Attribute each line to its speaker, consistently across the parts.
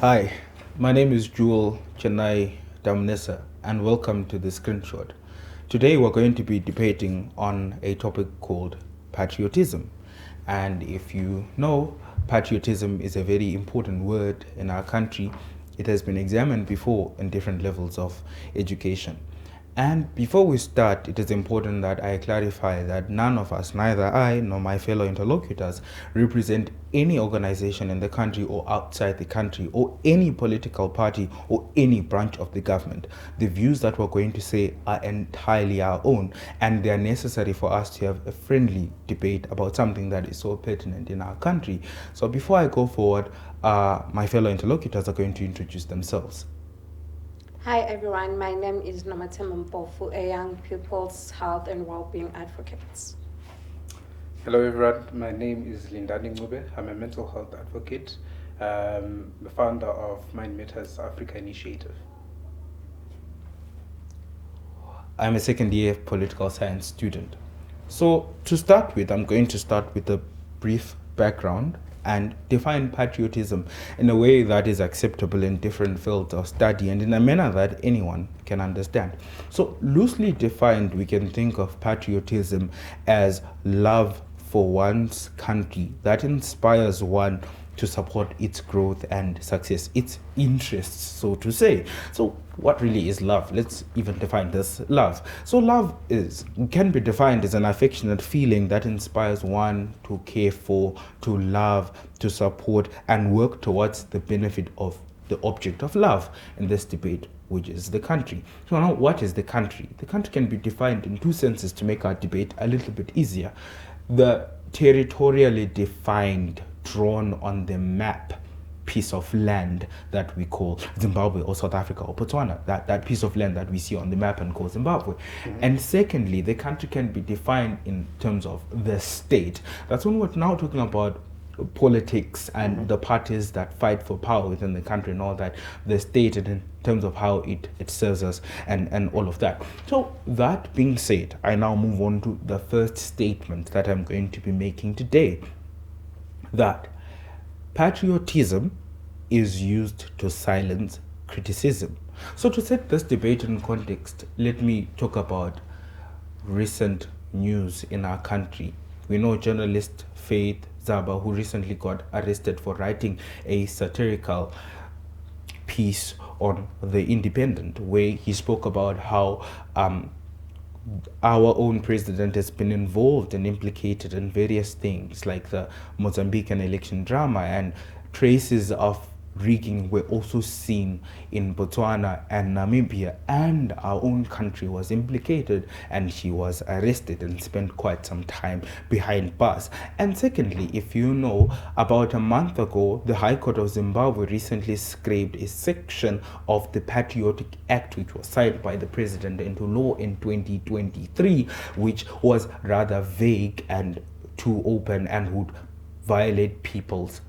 Speaker 1: Hi, my name is Jewel Chennai Damnesa, and welcome to the screenshot. Today we're going to be debating on a topic called patriotism. And if you know, patriotism is a very important word in our country. It has been examined before in different levels of education. And before we start, it is important that I clarify that none of us, neither I nor my fellow interlocutors, represent any organization in the country or outside the country or any political party or any branch of the government. The views that we're going to say are entirely our own, and they are necessary for us to have a friendly debate about something that is so pertinent in our country. So before I go forward, my fellow interlocutors are going to introduce themselves.
Speaker 2: Hi everyone, my name is Nomathemba Mpofu, a young people's health and well-being advocate.
Speaker 3: Hello everyone, my name is Lindani Ngube. I'm a mental health advocate, the founder of Mind Matters Africa Initiative.
Speaker 1: I'm a second year political science student. So to start with, I'm going to start with a brief background and define patriotism in a way that is acceptable in different fields of study and in a manner that anyone can understand. So loosely defined, we can think of patriotism as love for one's country that inspires one to support its growth and success, its interests, so to say. So what really is love? Let's even define this love. So love can be defined as an affectionate feeling that inspires one to care for, to love, to support, and work towards the benefit of the object of love in this debate, which is the country. So now, what is the country? The country can be defined in two senses to make our debate a little bit easier. The territorially defined, drawn on the map piece of land that we call Zimbabwe or South Africa or Botswana, that piece of land that we see on the map and call Zimbabwe. Mm-hmm. And secondly, the country can be defined in terms of the state. That's when we're now talking about politics and the parties that fight for power within the country and all that, the state in terms of how it serves us and all of that. So that being said, I now move on to the first statement that I'm going to be making today, that patriotism is used to silence criticism. So to set this debate in context, let me talk about recent news in our country. We know journalist Faith Zaba, who recently got arrested for writing a satirical piece on The Independent, where he spoke about how our own president has been involved and implicated in various things like the Mozambican election drama, and traces of rigging were also seen in Botswana and Namibia, and our own country was implicated, and he was arrested and spent quite some time behind bars. And secondly, if you know, about a month ago, the High Court of Zimbabwe recently scrapped a section of the Patriotic Act, which was signed by the president into law in 2023, which was rather vague and too open and would violate people's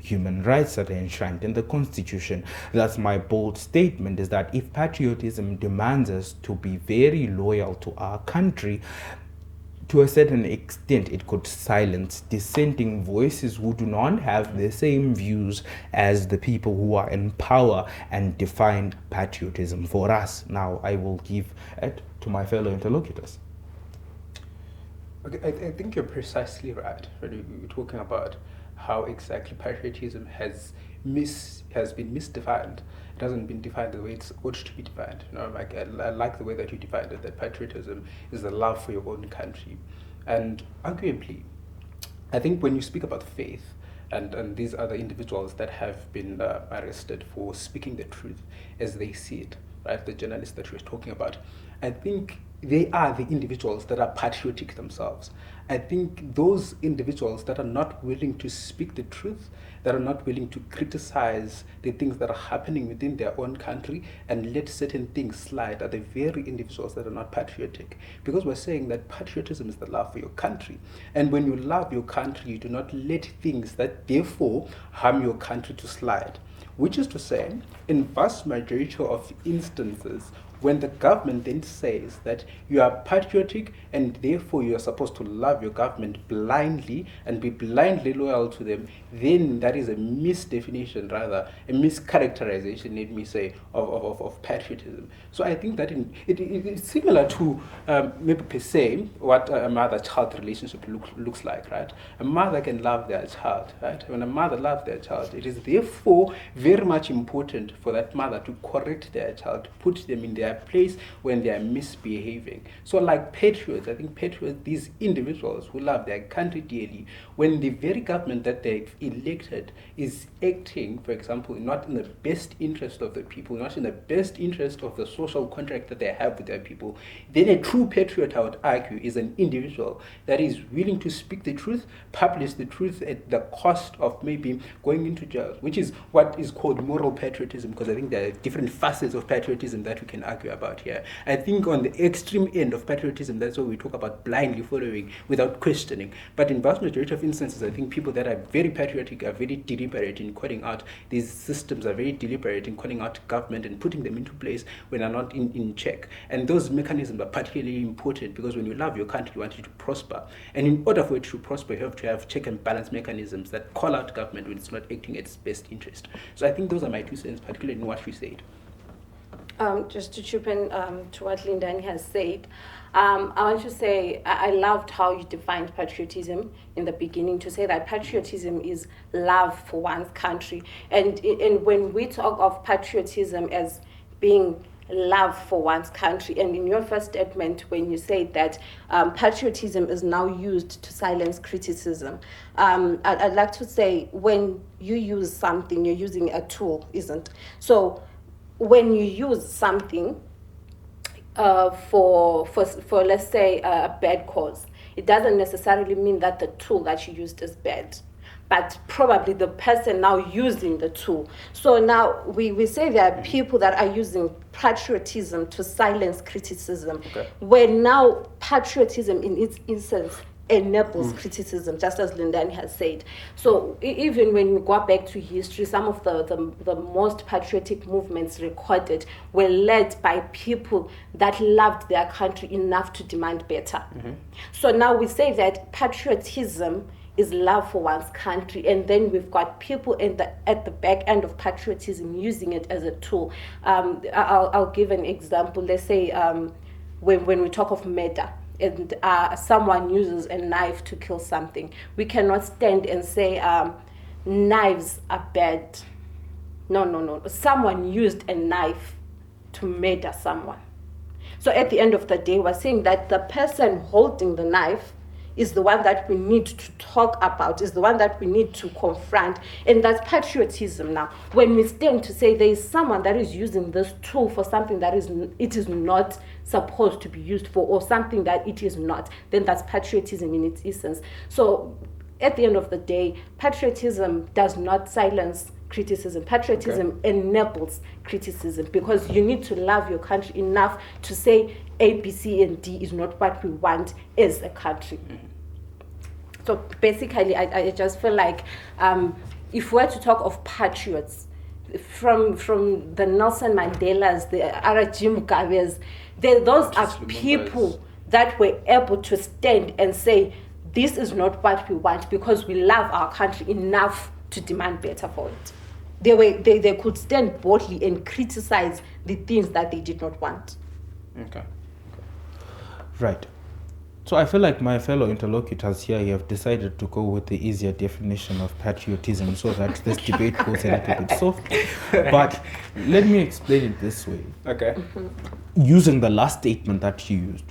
Speaker 1: human rights that are enshrined in the Constitution. That's my bold statement, is that if patriotism demands us to be very loyal to our country, to a certain extent it could silence dissenting voices who do not have the same views as the people who are in power and define patriotism for us. Now I will give it to my fellow interlocutors.
Speaker 3: Okay, I think you're precisely right when you're talking about how exactly patriotism has been misdefined. It hasn't been defined the way it's ought to be defined. You know, like I like the way that you defined it, that patriotism is the love for your own country. And arguably, I think when you speak about faith and these other individuals that have been arrested for speaking the truth as they see it, right, the journalists that we're talking about, I think they are the individuals that are patriotic themselves. I think those individuals that are not willing to speak the truth, that are not willing to criticize the things that are happening within their own country and let certain things slide, are the very individuals that are not patriotic. Because we're saying that patriotism is the love for your country. And when you love your country, you do not let things that therefore harm your country to slide. Which is to say, in vast majority of instances, when the government then says that you are patriotic and therefore you are supposed to love your government blindly and be blindly loyal to them, then that is a misdefinition, rather, a mischaracterization, let me say, of patriotism. So I think that it's similar to maybe per se what a mother-child relationship looks like, right? A mother can love their child, right? When a mother loves their child, it is therefore very much important for that mother to correct their child, to put them in their place when they are misbehaving. So like patriots, I think patriots, these individuals who love their country dearly, when the very government that they've elected is acting, for example, not in the best interest of the people, not in the best interest of the social contract that they have with their people, then a true patriot, I would argue, is an individual that is willing to speak the truth, publish the truth at the cost of maybe going into jail, which is what is called moral patriotism, because I think there are different facets of patriotism that we can argue about here. I think on the extreme end of patriotism, that's what we talk about blindly following without questioning. But in vast majority of instances, I think people that are very patriotic are very deliberate in calling out these systems, are very deliberate in calling out government and putting them into place when they're not in check. And those mechanisms are particularly important because when you love your country, you want it to prosper. And in order for it to prosper, you have to have check and balance mechanisms that call out government when it's not acting at its best interest. So I think those are my 2 cents, particularly in what you said.
Speaker 2: Just to chip in to what Lindani has said, I want to say I loved how you defined patriotism in the beginning, to say that patriotism is love for one's country. And when we talk of patriotism as being love for one's country, and in your first statement when you say that patriotism is now used to silence criticism, I'd like to say when you use something, you're using a tool, isn't? So when you use something for let's say a bad cause, it doesn't necessarily mean that the tool that you used is bad, but probably the person now using the tool. So now we say there are people that are using patriotism to silence criticism,
Speaker 3: okay,
Speaker 2: where now patriotism in its essence enables criticism, just as Lindani has said. So even when you go back to history, some of the most patriotic movements recorded were led by people that loved their country enough to demand better. So now we say that patriotism is love for one's country, and then we've got people at the back end of patriotism using it as a tool. I'll give an example. Let's say when we talk of murder, and someone uses a knife to kill something, we cannot stand and say knives are bad. No. Someone used a knife to murder someone. So at the end of the day, we're saying that the person holding the knife is the one that we need to talk about, is the one that we need to confront. And that's patriotism now. When we stand to say there is someone that is using this tool for something that it is not supposed to be used for, or something that it is not, then that's patriotism in its essence. So at the end of the day, patriotism does not silence criticism. Patriotism enables criticism, because you need to love your country enough to say A, B, C, and D is not what we want as a country. So basically, I just feel like if we're to talk of patriots, from the Nelson Mandelas, the R.G. Mugabes, those are people that were able to stand and say, this is not what we want, because we love our country enough to demand better for it. They could stand boldly and criticize the things that they did not want.
Speaker 3: Okay.
Speaker 1: Right. So I feel like my fellow interlocutors here have decided to go with the easier definition of patriotism so that this debate goes a little bit soft. But let me explain it this way.
Speaker 3: Okay.
Speaker 1: Using the last statement that you used,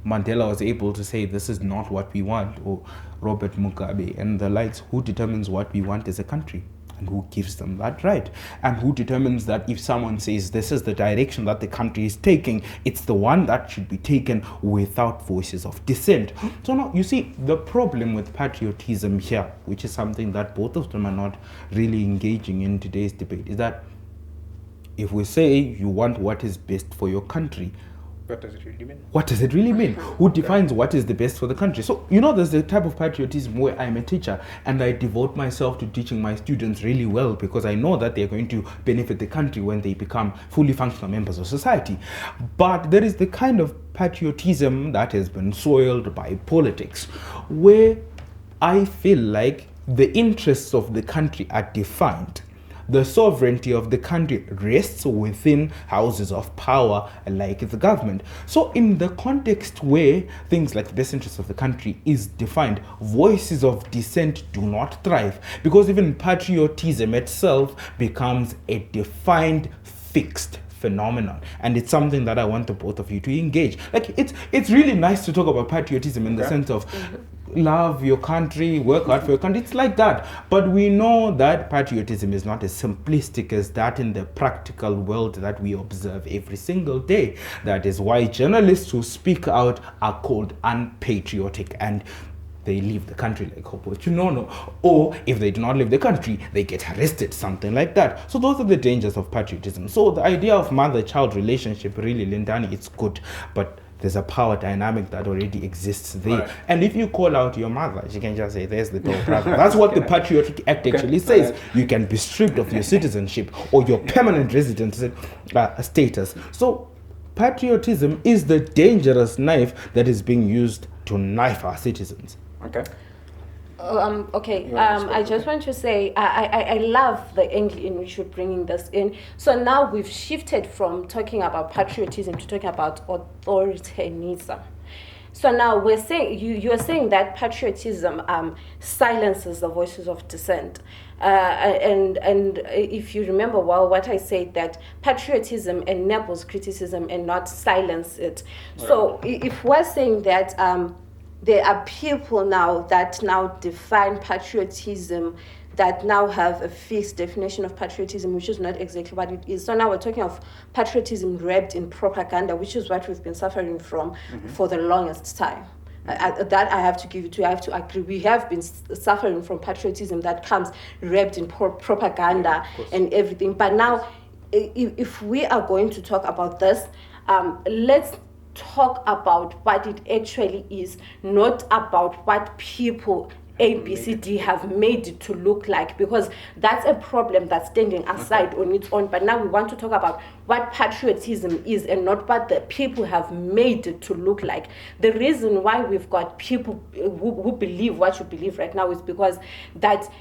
Speaker 1: Mandela was able to say this is not what we want, or Robert Mugabe and the likes. Who determines what we want as a country? And who gives them that right? And who determines that if someone says this is the direction that the country is taking, it's the one that should be taken without voices of dissent? So now, you see, the problem with patriotism here, which is something that both of them are not really engaging in today's debate, is that if we say you want what is best for your country,
Speaker 3: What does it really mean?
Speaker 1: What does it really mean? Who defines what is the best for the country? So, there's the type of patriotism where I'm a teacher and I devote myself to teaching my students really well because I know that they're going to benefit the country when they become fully functional members of society. But there is the kind of patriotism that has been soiled by politics, where I feel like the interests of the country are defined. The sovereignty of the country rests within houses of power like the government. So in the context where things like the best interests of the country is defined, voices of dissent do not thrive, because even patriotism itself becomes a defined, fixed phenomenon. And it's something that I want the both of you to engage. Like, it's really nice to talk about patriotism in the sense of love your country, work hard for your country. It's like that. But we know that patriotism is not as simplistic as that in the practical world that we observe every single day. That is why journalists who speak out are called unpatriotic, and they leave the country like Hopo Chunono. Or if they do not leave the country, they get arrested, something like that. So those are the dangers of patriotism. So the idea of mother-child relationship, really, Lindani, it's good, but there's a power dynamic that already exists there. Right. And if you call out your mother, she can just say, there's the dog brother. That's what the Patriotic Act actually says. You can be stripped of your citizenship or your permanent resident status. So patriotism is the dangerous knife that is being used to knife our citizens.
Speaker 3: Okay.
Speaker 2: I just want to say I love the angle in which you're bringing this in. So now we've shifted from talking about patriotism to talking about authoritarianism. So now we're saying you're saying that patriotism silences the voices of dissent, and if you remember well what I said, that patriotism enables criticism and not silence it. Right. So if we're saying that there are people now that now define patriotism, that now have a fixed definition of patriotism, which is not exactly what it is. So now we're talking of patriotism wrapped in propaganda, which is what we've been suffering from for the longest time. That I have to give it to you. I have to agree. We have been suffering from patriotism that comes wrapped in propaganda and everything. But now, if we are going to talk about this, let's talk about what it actually is, not about what people ABCD have made it to look like, because that's a problem that's standing aside on its own. But now we want to talk about what patriotism is and not what the people have made it to look like. The reason why we've got people who believe what you believe right now is because that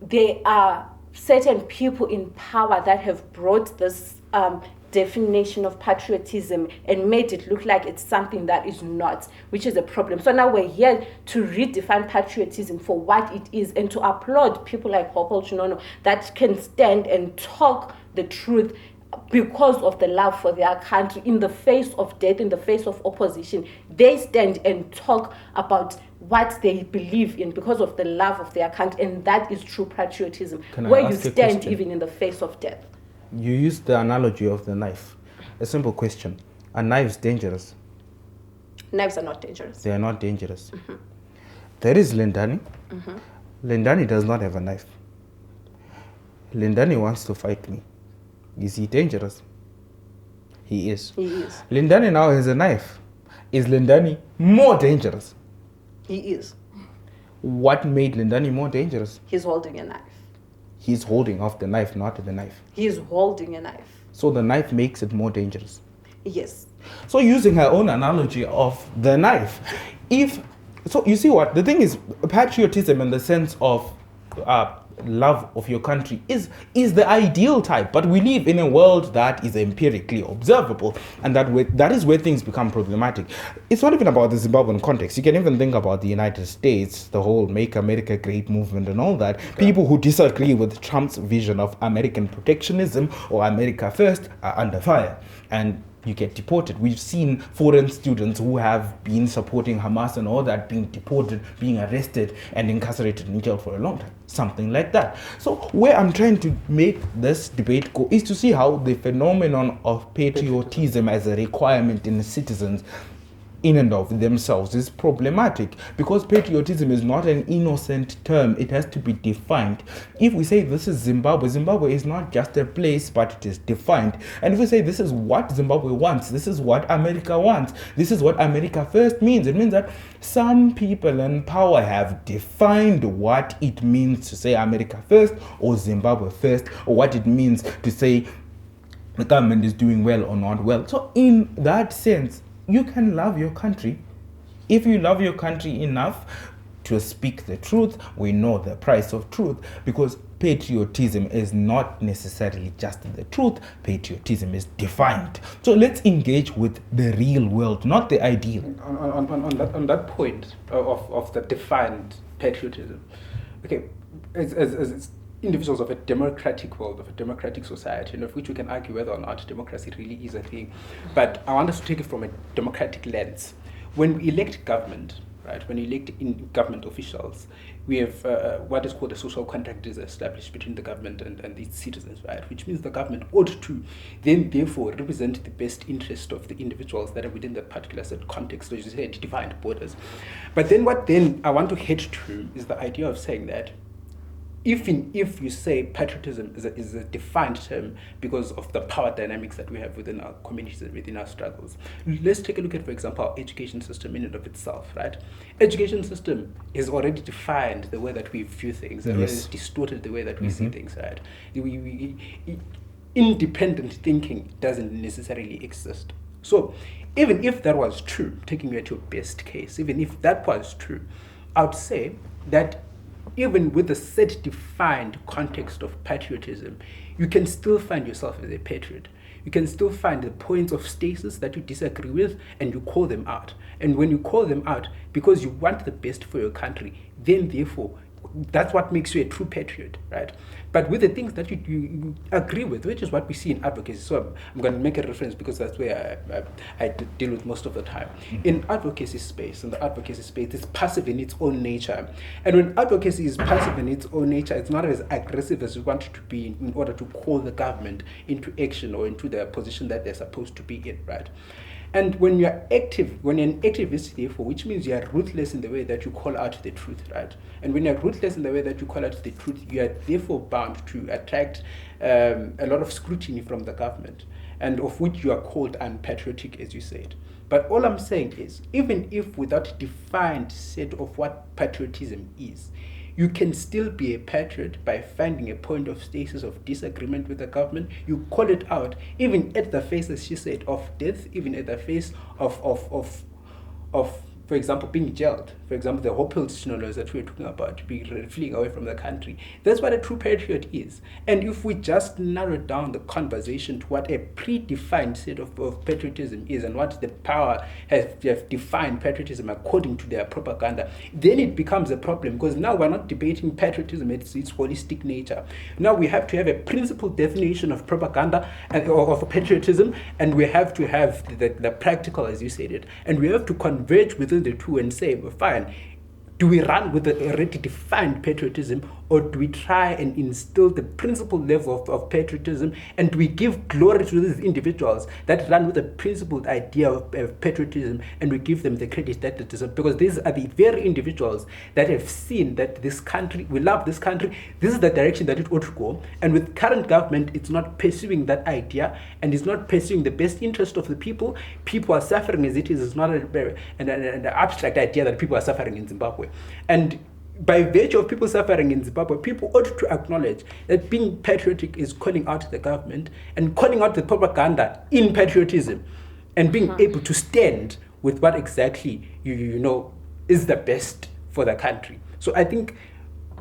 Speaker 2: there are certain people in power that have brought this definition of patriotism and made it look like it's something that is not, which is a problem. So now we're here to redefine patriotism for what it is and to applaud people like Hopo Chunono that can stand and talk the truth because of the love for their country. In the face of death, in the face of opposition, they stand and talk about what they believe in because of the love of their country, and that is true patriotism, where you stand even in the face of death.
Speaker 1: You used the analogy of the knife. A simple question. Are knives dangerous?
Speaker 2: Knives are not dangerous.
Speaker 1: They are not dangerous. There is Lindani. Lindani does not have a knife. Lindani wants to fight me. Is he dangerous? He is.
Speaker 2: He is.
Speaker 1: Lindani now has a knife. Is Lindani more dangerous?
Speaker 2: He is.
Speaker 1: What made Lindani more dangerous?
Speaker 2: He's holding a knife.
Speaker 1: He's holding off the knife, not the knife.
Speaker 2: He's holding a knife.
Speaker 1: So the knife makes it more dangerous.
Speaker 2: Yes.
Speaker 1: So using her own analogy of the knife, so you see what the thing is, patriotism in the sense of love of your country is the ideal type, but we live in a world that is empirically observable, and that is where things become problematic. It's not even about the Zimbabwean context. You can even think about the United States, the whole Make America Great movement and all that. Okay. People who disagree with Trump's vision of American protectionism or America first are under fire, and you get deported. We've seen foreign students who have been supporting Hamas and all that being deported, being arrested and incarcerated in jail for a long time. Something like that. So where I'm trying to make this debate go is to see how the phenomenon of patriotism as a requirement in citizens in and of themselves is problematic, because patriotism is not an innocent term. It has to be defined. If we say this is Zimbabwe, Zimbabwe is not just a place, but it is defined. And if we say this is what Zimbabwe wants, this is what America wants, this is what America first means, it means that some people in power have defined what it means to say America first or Zimbabwe first, or what it means to say the government is doing well or not well. So in that sense, you can love your country. If you love your country enough to speak the truth, we know the price of truth, because patriotism is not necessarily just the truth. Patriotism is defined. So let's engage with the real world, not the ideal.
Speaker 3: On that point of the defined patriotism, okay, as individuals of a democratic world, of a democratic society, and of which we can argue whether or not democracy really is a thing, but I want us to take it from a democratic lens. When we elect government, right, when we elect in government officials, we have what is called a social contract is established between the government and its citizens, right, which means the government ought to then therefore represent the best interest of the individuals that are within that particular set context, or as you said, defined borders. But then what then I want to head to is the idea of saying that if you say patriotism is a defined term because of the power dynamics that we have within our communities and within our struggles, let's take a look at, for example, our education system in and of itself, right? Education system is already defined the way that we view things, and it's distorted the way that we see things, right? Independent thinking doesn't necessarily exist. So even if that was true, taking you at your best case, even if that was true, I would say that even with the set defined context of patriotism, you can still find yourself as a patriot. You can still find the points of stasis that you disagree with, and you call them out. And when you call them out, because you want the best for your country, then therefore, that's what makes you a true patriot, right? But with the things that you agree with, which is what we see in advocacy. So I'm going to make a reference because that's where I deal with most of the time. In advocacy space, the advocacy space is passive in its own nature. And when advocacy is passive in its own nature, it's not as aggressive as we want it to be in order to call the government into action or into the position that they're supposed to be in, right? And when you're active, when you're an activist, therefore, which means you are ruthless in the way that you call out the truth, right? And when you're ruthless in the way that you call out the truth, you are therefore bound to attract a lot of scrutiny from the government, and of which you are called unpatriotic, as you said. But all I'm saying is, even if without a defined set of what patriotism is, you can still be a patriot by finding a point of stasis of disagreement with the government. You call it out, even at the face, as she said, of death, even at the face of for example, being jailed. For example, the Hopel laws that we were talking about, fleeing away from the country. That's what a true patriot is. And if we just narrow down the conversation to what a predefined set of patriotism is, and what the power have defined patriotism according to their propaganda, then it becomes a problem, because now we're not debating patriotism at its holistic nature. Now we have to have a principled definition of propaganda and of patriotism, and we have to have the practical, as you said it, and we have to converge within the two and say, well, fine, do we run with the already defined patriotism, or do we try and instill the principled level of patriotism, and do we give glory to these individuals that run with the principled idea of patriotism, and we give them the credit that they deserve? Because these are the very individuals that have seen that this country, we love this country, this is the direction that it ought to go, and with current government, it's not pursuing that idea, and it's not pursuing the best interest of the people. People are suffering as it is. It's not an abstract idea that people are suffering in Zimbabwe. And by virtue of people suffering in Zimbabwe, people ought to acknowledge that being patriotic is calling out the government and calling out the propaganda in patriotism, and being able to stand with what exactly you know is the best for the country. So I think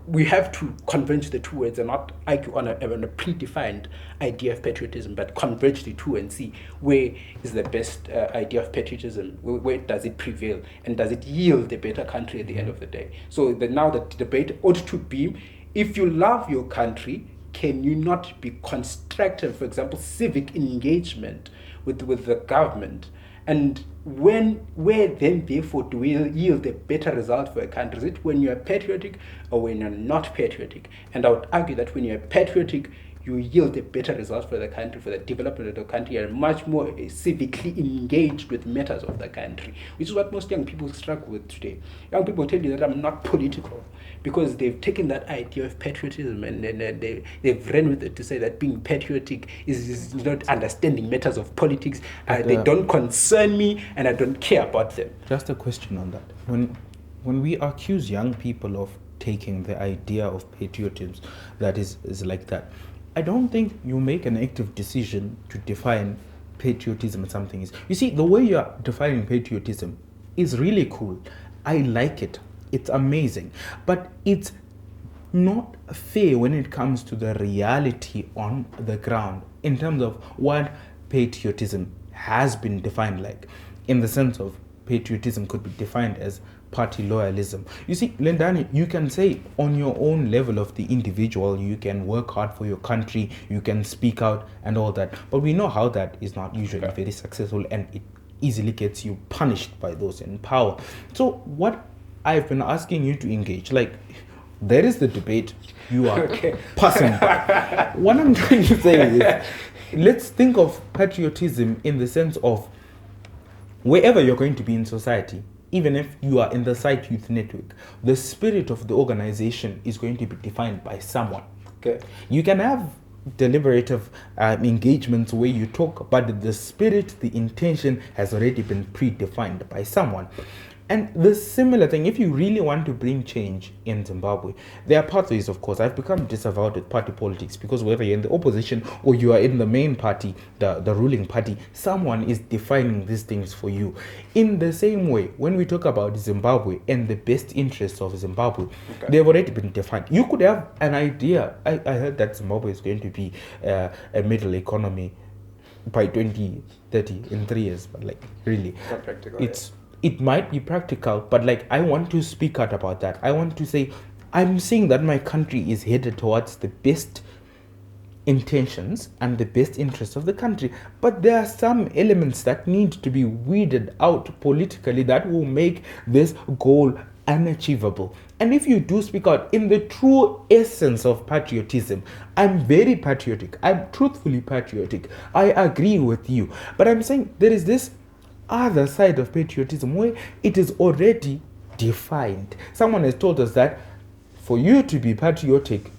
Speaker 3: we have to converge the two words and not argue on a predefined idea of patriotism, but converge the two and see where is the best idea of patriotism, where does it prevail, and does it yield a better country at the end of the day. So now the debate ought to be, if you love your country, can you not be constructive, for example, civic engagement with the government? And where then therefore do we yield a better result for a country? Is it when you are patriotic or when you're not patriotic? And I would argue that when you're patriotic, you yield a better result for the country, for the development of the country, and much more civically engaged with matters of the country, which is what most young people struggle with today. Young people tell you that I'm not political because they've taken that idea of patriotism and they've ran with it to say that being patriotic is not understanding matters of politics. They don't concern me and I don't care about them.
Speaker 1: Just a question on that. When we accuse young people of taking the idea of patriotism that is like that, I don't think you make an active decision to define patriotism as something is. You see, the way you're defining patriotism is really cool. I like it. It's amazing. But it's not fair when it comes to the reality on the ground in terms of what patriotism has been defined like, in the sense of patriotism could be defined as party loyalism. You see, Lendani, you can say on your own level of the individual, you can work hard for your country, you can speak out and all that. But we know how that is not usually very successful, and it easily gets you punished by those in power. So what I've been asking you to engage, like, there is the debate you are passing by. What I'm trying to say is, let's think of patriotism in the sense of wherever you're going to be in society, even if you are in the CITE Youth Network, the spirit of the organization is going to be defined by someone.
Speaker 3: Okay.
Speaker 1: You can have deliberative engagements where you talk, but the spirit, the intention has already been predefined by someone. And the similar thing, if you really want to bring change in Zimbabwe, there are pathways, of course. I've become disavowed with party politics because whether you're in the opposition or you are in the main party, the ruling party, someone is defining these things for you. In the same way, when we talk about Zimbabwe and the best interests of Zimbabwe, they've already been defined. You could have an idea. I heard that Zimbabwe is going to be a middle economy by 2030, in 3 years, but like really,
Speaker 3: Not practical,
Speaker 1: it might be practical, but like I want to speak out about that. I want to say, I'm seeing that my country is headed towards the best intentions and the best interests of the country, but there are some elements that need to be weeded out politically that will make this goal unachievable. And if you do speak out in the true essence of patriotism, I'm very patriotic, I'm truthfully patriotic, I agree with you, but I'm saying there is this other side of patriotism where it is already defined. Someone has told us that for you to be patriotic,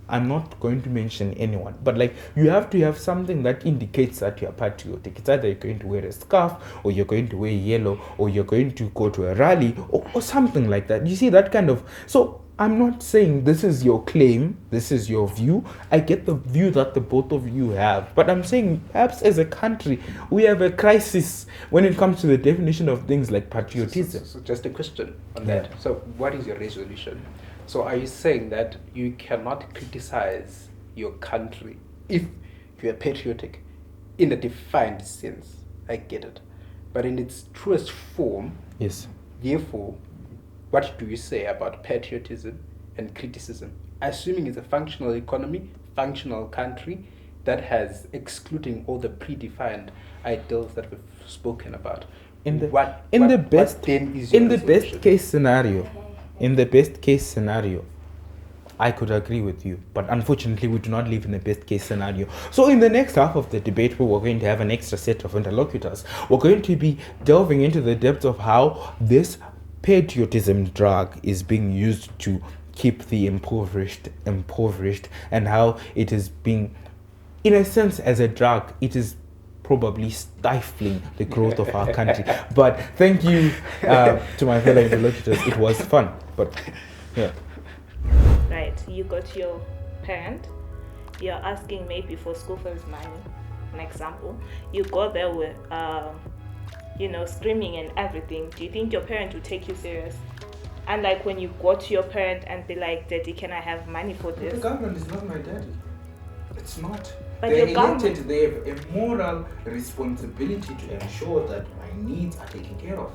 Speaker 1: I'm not going to mention anyone, but like you have to have something that indicates that you're patriotic. It's either you're going to wear a scarf, or you're going to wear yellow, or you're going to go to a rally, or something like that. You see that kind of. So I'm not saying this is your claim, this is your view. I get the view that the both of you have, but I'm saying perhaps as a country we have a crisis when it comes to the definition of things like patriotism.
Speaker 3: So just a question on that. So what is your resolution? So are you saying that you cannot criticize your country if you are patriotic in a defined sense? I get it. But in its truest form,
Speaker 1: yes.
Speaker 3: Therefore, what do you say about patriotism and criticism? Assuming it's a functional economy, functional country that has excluding all the predefined ideals that we've spoken about. In the best
Speaker 1: case scenario, I could agree with you, but unfortunately we do not live in the best case scenario. So in the next half of the debate, we're going to have an extra set of interlocutors. We're going to be delving into the depths of how this patriotism drug is being used to keep the impoverished, and how it is being, in a sense, as a drug, it is probably stifling the growth of our country. But thank you to my fellow interlocutors. It was fun. But yeah.
Speaker 4: Right, you got your parent, you're asking maybe for school fees money, an example. You go there with screaming and everything. Do you think your parent will take you serious? And like when you go to your parent and be like, Daddy, can I have money for this?
Speaker 1: The government is not my daddy. It's not.
Speaker 4: But
Speaker 1: They're
Speaker 4: your
Speaker 1: elected, they have a moral responsibility to ensure that my needs are taken care of.